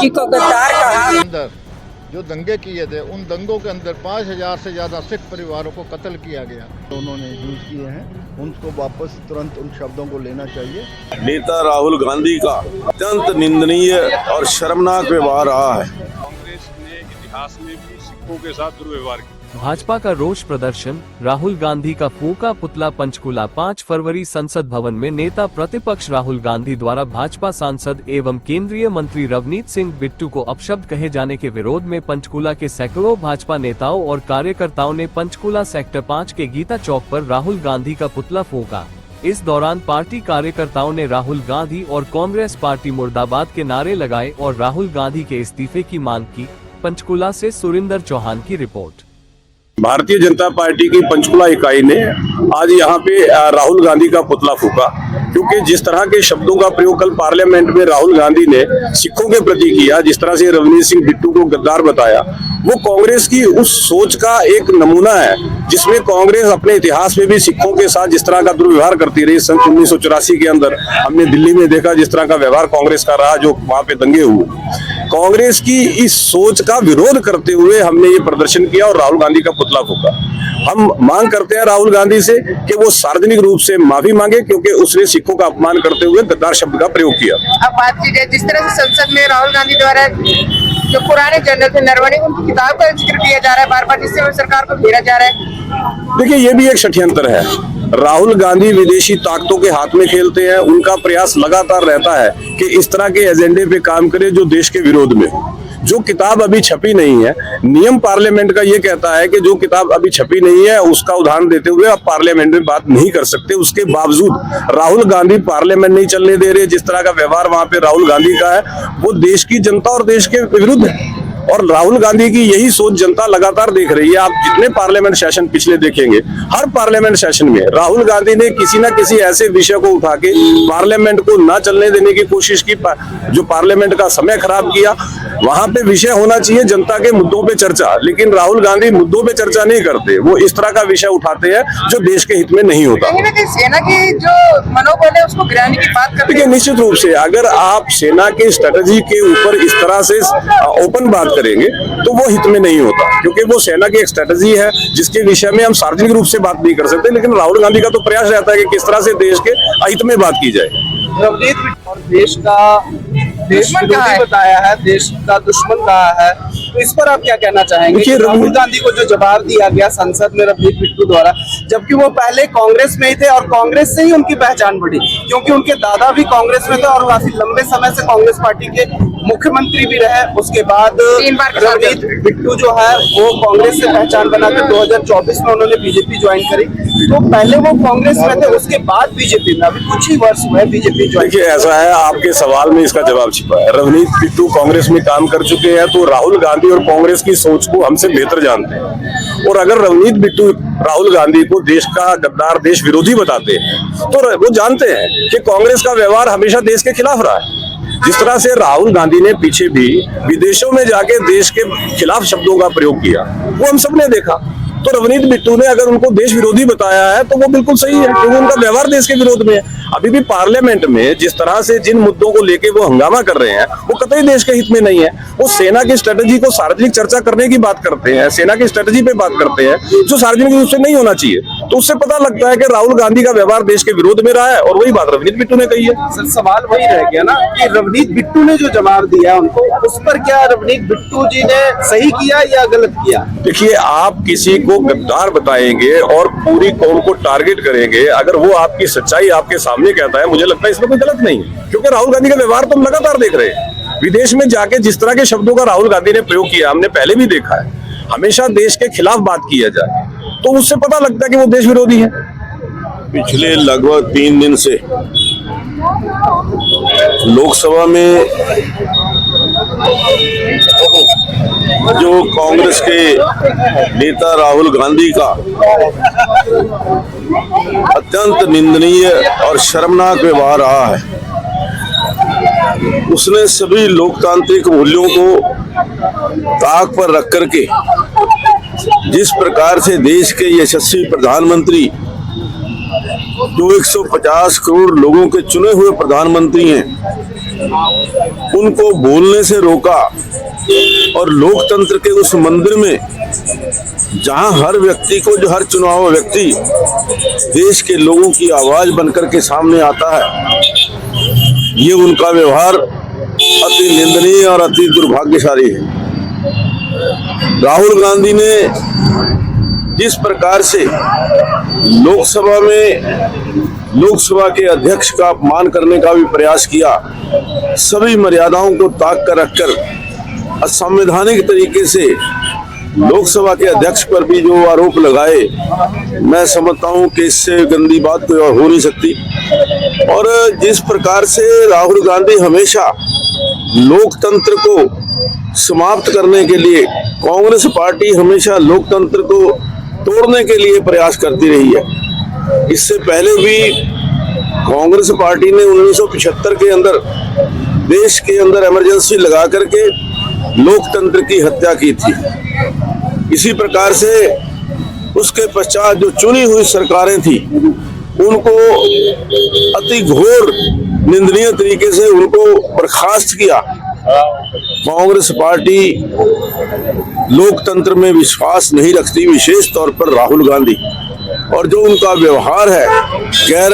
जी को गद्दार कहा। अंदर जो दंगे किए थे, उन दंगों के अंदर 5000 से ज़्यादा सिख परिवारों को कत्ल किया गया। उन्होंने यूज किए हैं, उनको वापस तुरंत उन शब्दों को लेना चाहिए। नेता राहुल गांधी का अत्यंत निंदनीय और शर्मनाक व्यवहार रहा है। कांग्रेस ने इतिहास में भी सिखों के साथ दुर्व्यवहार किया। भाजपा का रोष प्रदर्शन, राहुल गांधी का फूंका पुतला पंचकूला। 5 फरवरी संसद भवन में नेता प्रतिपक्ष राहुल गांधी द्वारा भाजपा सांसद एवं केंद्रीय मंत्री रवनीत सिंह बिट्टू को अपशब्द कहे जाने के विरोध में पंचकूला के सैकड़ों भाजपा नेताओं और कार्यकर्ताओं ने पंचकूला सेक्टर 5 के गीता चौक पर राहुल गांधी का पुतला फूंका। इस दौरान पार्टी कार्यकर्ताओं ने राहुल गांधी और कांग्रेस पार्टी मुर्दाबाद के नारे लगाए और राहुल गांधी के इस्तीफे की मांग की। पंचकूला से सुरिंदर चौहान की रिपोर्ट। भारतीय जनता पार्टी की पंचकुला इकाई ने आज यहाँ पे राहुल गांधी का पुतला फूंका, क्योंकि जिस तरह के शब्दों का प्रयोग कल पार्लियामेंट में राहुल गांधी ने सिखों के प्रति किया, जिस तरह से रवनीत सिंह बिट्टू को गद्दार बताया, वो कांग्रेस की उस सोच का एक नमूना है जिसमें कांग्रेस अपने इतिहास में भी सिखों के साथ जिस तरह का दुर्व्यवहार करती रही। सन 1984 के अंदर हमने दिल्ली में देखा जिस तरह का व्यवहार कांग्रेस का रहा, जो वहां पे दंगे हुए। कांग्रेस की इस सोच का विरोध करते हुए हमने ये प्रदर्शन किया और राहुल गांधी का पुतला फूंका। हम मांग करते हैं राहुल गांधी से कि वो सार्वजनिक रूप से माफी मांगे, क्योंकि उसने सिखों का अपमान करते हुए गद्दार शब्द का प्रयोग किया। अब बात की जाए जिस तरह से संसद में राहुल गांधी द्वारा जो पुराने जनरल थे नरवणे, उनकी किताब का जिक्र किया जा रहा है बार बार, जिससे सरकार को घेरा जा रहा है। देखिए, ये भी एक षड्यंत्र है। राहुल गांधी विदेशी ताकतों के हाथ में खेलते हैं। उनका प्रयास लगातार रहता है कि इस तरह के एजेंडे पे काम करे जो देश के विरोध में। जो किताब अभी छपी नहीं है, नियम पार्लियामेंट का ये कहता है कि जो किताब अभी छपी नहीं है उसका उदाहरण देते हुए आप पार्लियामेंट में बात नहीं कर सकते। उसके बावजूद राहुल गांधी पार्लियामेंट नहीं चलने दे रहे। जिस तरह का व्यवहार वहां पे राहुल गांधी का है, वो देश की जनता और देश के विरुद्ध है। और राहुल गांधी की यही सोच जनता लगातार देख रही है। आप जितने पार्लियामेंट सेशन पिछले देखेंगे, हर पार्लियामेंट सेशन में राहुल गांधी ने किसी न किसी ऐसे विषय को उठा के पार्लियामेंट को ना चलने देने की कोशिश की, जो पार्लियामेंट का समय खराब किया। वहां पे विषय होना चाहिए जनता के मुद्दों पे चर्चा, लेकिन राहुल गांधी मुद्दों पे चर्चा नहीं करते। वो इस तरह का विषय उठाते हैं जो देश के हित में नहीं होता। कहीं ना कहीं सेना की जो मनोबल है उसको गिराने की बात करते हैं। निश्चित रूप से अगर आप सेना की स्ट्रेटजी के ऊपर इस तरह से ओपन बात करेंगे तो वो हित में नहीं होता, क्योंकि वो सेना की एक स्ट्रेटजी है जिसके विषय में हम सार्वजनिक रूप से बात नहीं कर सकते। लेकिन राहुल गांधी का तो प्रयास रहता है कि किस तरह से देश के हित में बात की जाए। रवनीत और देश विरोधी बताया है, देश का दुश्मन कहा है, तो इस पर आप क्या कहना चाहेंगे? राहुल गांधी को जो जवाब दिया गया संसद में रवनीत बिट्टू द्वारा, जबकि वो पहले कांग्रेस में ही थे और कांग्रेस से ही उनकी पहचान बढ़ी, क्योंकि उनके दादा भी कांग्रेस में थे और काफी लंबे समय से कांग्रेस पार्टी के मुख्यमंत्री भी रहे। उसके बाद रवनीत बिट्टू जो है वो कांग्रेस से पहचान बनाकर 2024 में उन्होंने बीजेपी ज्वाइन करी। तो पहले वो कांग्रेस में थे, उसके बाद बीजेपी में, अभी कुछ ही वर्ष हुए बीजेपी ज्वाइन। देखिए, ऐसा है, आपके सवाल में इसका जवाब छिपा है। रवनीत बिट्टू कांग्रेस में काम कर चुके हैं, तो राहुल गांधी और कांग्रेस की सोच को हमसे बेहतर जानते हैं। और अगर रवनीत बिट्टू राहुल गांधी को देश का गद्दार, देश विरोधी बताते हैं, तो वो जानते हैं कि कांग्रेस का व्यवहार हमेशा देश के खिलाफ रहा है। जिस तरह से राहुल गांधी ने पीछे भी विदेशों में जाके देश के खिलाफ शब्दों का प्रयोग किया, वो हम सबने देखा। तो रवनीत बिट्टू ने अगर उनको देश विरोधी बताया है तो वो बिल्कुल सही है, क्योंकि उनका व्यवहार देश के विरोध में है। अभी भी पार्लियामेंट में जिस तरह से जिन मुद्दों को लेके वो हंगामा कर रहे हैं, वो कतई देश के हित में नहीं है। वो सेना की स्ट्रेटजी को सार्वजनिक चर्चा करने की बात करते हैं, सेना की स्ट्रेटजी पे बात करते हैं, जो सार्वजनिक रूप से नहीं होना चाहिए। तो उससे पता लगता है कि राहुल गांधी का व्यवहार देश के विरोध में रहा है, और वही बात रवनीत बिट्टू ने कही है। सर, सवाल वही रह गया ना कि रवनीत बिट्टू ने जो जवाब दिया उनको, उस पर क्या रवनीत बिट्टू जी ने सही किया या गलत किया? देखिए, आप किसी को गद्दार बताएंगे और पूरी कौम को टारगेट करेंगे, अगर वो आपकी सच्चाई आपके सामने कहता है, मुझे लगता है इसमें कोई गलत नहीं है। क्योंकि राहुल गांधी का व्यवहार तो हम लगातार देख रहे हैं। विदेश में जाके जिस तरह के शब्दों का राहुल गांधी ने प्रयोग किया, हमने पहले भी देखा है। हमेशा देश के खिलाफ बात किया जाए, तो उससे पता लगता है कि वो देश विरोधी है। पिछले लगभग 3 दिन से लोकसभा में जो कांग्रेस के नेता राहुल गांधी का अत्यंत निंदनीय और शर्मनाक व्यवहार रहा है। उसने सभी लोकतांत्रिक मूल्यों को ताक पर रख करके जिस प्रकार से देश के यशस्वी प्रधानमंत्री, जो 150 करोड़ लोगों के चुने हुए प्रधानमंत्री हैं, उनको बोलने से रोका और लोकतंत्र के उस मंदिर में जहां हर व्यक्ति को, जो हर चुनाव व्यक्ति देश के लोगों की आवाज बनकर के सामने आता है, ये उनका व्यवहार अति निंदनीय और अति दुर्भाग्यशाली है। राहुल गांधी ने जिस प्रकार से लोकसभा के अध्यक्ष का अपमान करने का भी प्रयास किया, सभी मर्यादाओं को ताक कर रखकर असंवैधानिक तरीके से लोकसभा के अध्यक्ष पर भी जो आरोप लगाए, मैं समझता हूं कि इससे गंदी बात कोई और हो नहीं सकती। और जिस प्रकार से राहुल गांधी हमेशा लोकतंत्र को समाप्त करने के लिए, कांग्रेस पार्टी हमेशा लोकतंत्र को तोड़ने के लिए प्रयास करती रही है। इससे पहले भी कांग्रेस पार्टी ने 1975 के अंदर देश के अंदर इमरजेंसी लगा करके लोकतंत्र की हत्या की थी। इसी प्रकार से उसके पश्चात जो चुनी हुई सरकारें थी, उनको अति घोर निंदनीय तरीके से उनको बर्खास्त किया। कांग्रेस पार्टी लोकतंत्र में विश्वास नहीं रखती, विशेष तौर पर राहुल गांधी, और जो उनका व्यवहार है गैर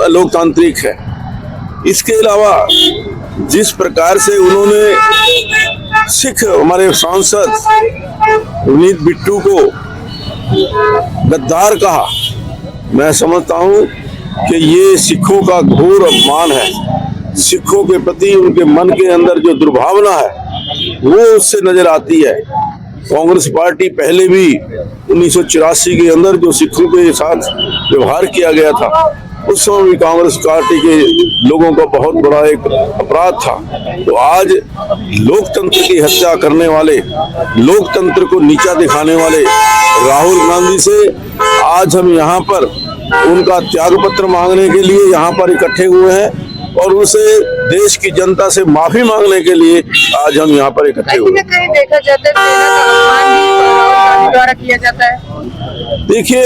लोकतांत्रिक है। इसके अलावा जिस प्रकार से उन्होंने सिख हमारे सांसद रवनीत बिट्टू को गद्दार कहा, मैं समझता हूं कि ये सिखों का घोर अपमान है। सिखों के प्रति उनके मन के अंदर जो दुर्भावना है वो उससे नजर आती है। कांग्रेस पार्टी पहले भी 1984 के अंदर जो सिखों के साथ व्यवहार किया गया था, उस समय भी कांग्रेस पार्टी के लोगों का बहुत बड़ा एक अपराध था। तो आज लोकतंत्र की हत्या करने वाले, लोकतंत्र को नीचा दिखाने वाले राहुल गांधी से आज हम यहाँ पर उनका त्यागपत्र मांगने के लिए यहाँ पर इकट्ठे हुए हैं और उनसे देश की जनता से माफी मांगने के लिए आज हम यहाँ पर इकट्ठे हुए हैं। कहीं देखा जाता है सेना का अपमान भी राहुल गांधी द्वारा किया जाता है। देखिए,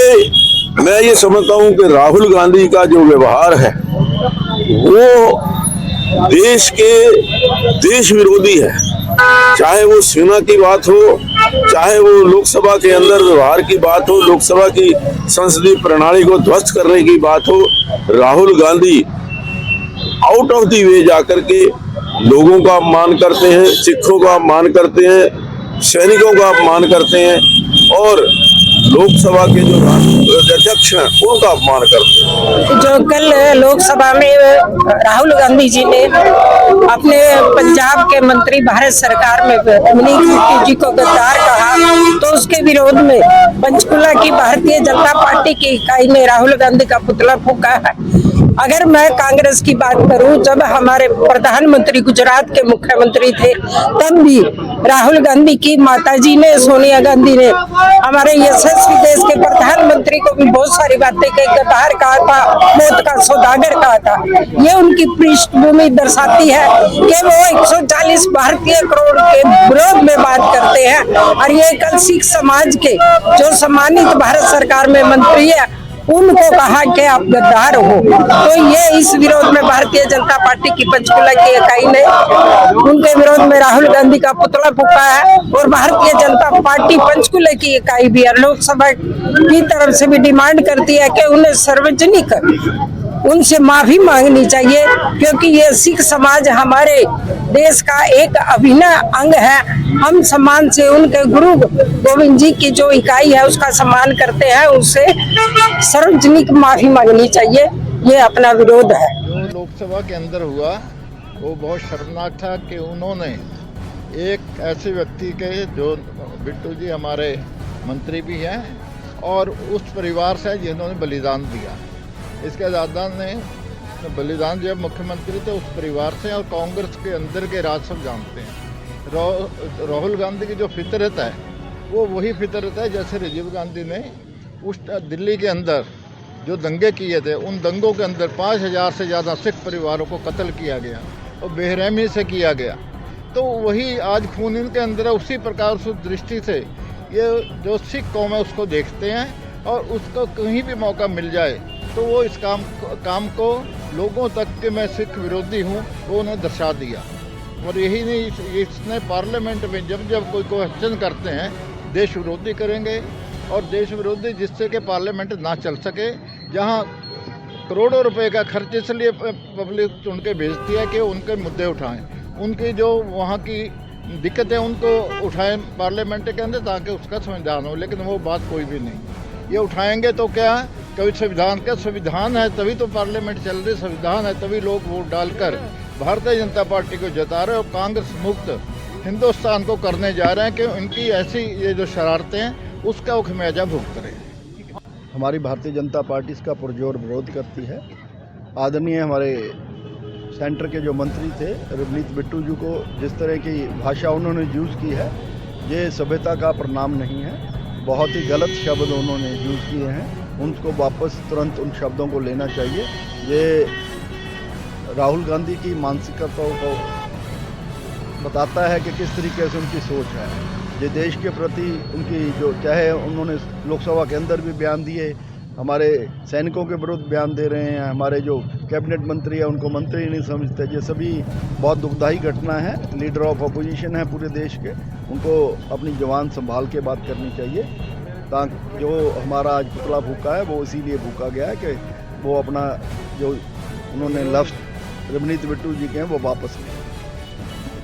मैं ये समझता हूँ कि राहुल गांधी का जो व्यवहार है वो देश विरोधी है। चाहे वो सेना की बात हो, चाहे वो लोकसभा के अंदर व्यवहार की बात हो, लोकसभा की संसदीय प्रणाली को ध्वस्त करने की बात हो, Rahul Gandhi out of the way जाकर के लोगों का अपमान करते हैं, सिखों का अपमान करते हैं, सैनिकों का अपमान करते हैं और लोकसभा के जो अध्यक्ष हैं उनका अपमान करते हैं। जो कल लोकसभा में राहुल गांधी जी ने अपने पंजाब के मंत्री भारत सरकार में रवनीत बिट्टू जी को गद्दार कहा, तो उसके विरोध में पंचकुला की भारतीय जनता पार्टी की इकाई ने राहुल गांधी का पुतला फूंका है। अगर मैं कांग्रेस की बात करूं, जब हमारे प्रधानमंत्री गुजरात के मुख्यमंत्री थे, तब भी राहुल गांधी की माताजी ने, सोनिया गांधी ने हमारे यशस्वी देश के प्रधानमंत्री को भी बहुत सारी बातें कही, गद्दार कहा था, मौत का सौदागर कहा था। ये उनकी पृष्ठभूमि दर्शाती है कि वो 140 भारतीय करोड़ के विरोध में बात करते हैं। और ये कल सिख समाज के जो सम्मानित भारत सरकार में मंत्री है, उनको कहा कि आप गद्दार हो। तो ये इस विरोध में भारतीय जनता पार्टी की पंचकुला की इकाई ने उनके विरोध में राहुल गांधी का पुतला फूंका है। और भारतीय जनता पार्टी पंचकुला की इकाई भी लोकसभा की तरफ से भी डिमांड करती है कि उन्हें सार्वजनिक उनसे माफी मांगनी चाहिए, क्योंकि ये सिख समाज हमारे देश का एक अभिन्न अंग है। हम सम्मान से उनके गुरु गोविंद जी की जो इकाई है उसका सम्मान करते हैं, उससे सार्वजनिक माफी मांगनी चाहिए। ये अपना विरोध है। जो लोकसभा के अंदर हुआ वो बहुत शर्मनाक था कि उन्होंने एक ऐसे व्यक्ति के, जो बिट्टू जी हमारे मंत्री भी हैं और उस परिवार से जिन्होंने बलिदान दिया, इसके दादा ने बलिदान जब मुख्यमंत्री थे उस परिवार से, और कांग्रेस के अंदर के राज सब जानते हैं। राहुल गांधी की जो फितरत है वो वही फितरत है जैसे राजीव गांधी ने उस दिल्ली के अंदर जो दंगे किए थे, उन दंगों के अंदर 5000 से ज़्यादा सिख परिवारों को कत्ल किया गया और बेरहमी से किया गया। तो वही आज खून इनके अंदर है। उसी प्रकार से दृष्टि से ये जो सिख कौम है उसको देखते हैं और उसको कहीं भी मौका मिल जाए तो वो इस काम को लोगों तक के मैं सिख विरोधी हूँ वो उन्हें दर्शा दिया। और यही नहीं, इसने पार्लियामेंट में जब जब कोई क्वेश्चन करते हैं देश विरोधी करेंगे, और देश विरोधी जिससे कि पार्लियामेंट ना चल सके, जहां करोड़ों रुपए का खर्च इसलिए पब्लिक उनके भेजती है कि उनके मुद्दे उठाएं, उनकी जो वहाँ की दिक्कतें उनको उठाएं पार्लियामेंट के अंदर, ताकि उसका संविधान हो। लेकिन वो बात कोई भी नहीं, ये उठाएंगे तो क्या, कोई संविधान है तभी तो पार्लियामेंट चल रही, संविधान है तभी लोग वोट डालकर भारतीय जनता पार्टी को जता रहे और कांग्रेस मुक्त हिंदुस्तान को करने जा रहे हैं कि उनकी ऐसी ये जो शरारतें हैं उसका वो खमियाजा भुगत रहे हैं। हमारी भारतीय जनता पार्टी इसका पुरजोर विरोध करती है। आदरणीय हमारे सेंटर के जो मंत्री थे रवनीत बिट्टू जी को जिस तरह की भाषा उन्होंने यूज़ की है, ये सभ्यता का परिणाम नहीं है। बहुत ही गलत शब्द उन्होंने यूज़ किए हैं, उनको वापस तुरंत उन शब्दों को लेना चाहिए। ये राहुल गांधी की मानसिकताओं को बताता है कि किस तरीके से उनकी सोच है। ये देश के प्रति उनकी जो, चाहे उन्होंने लोकसभा के अंदर भी बयान दिए, हमारे सैनिकों के विरुद्ध बयान दे रहे हैं, हमारे जो कैबिनेट मंत्री है उनको मंत्री नहीं समझते। ये सभी बहुत दुखदायी घटना है। लीडर ऑफ अपोजिशन है पूरे देश के, उनको अपनी जवान संभाल के बात करनी चाहिए। ताकि जो हमारा आज पुतला फूका है वो इसीलिए फूका गया है कि वो अपना जो उन्होंने लफ्ज़ रवनीत बिट्टू जी के हैं वो वापस लें।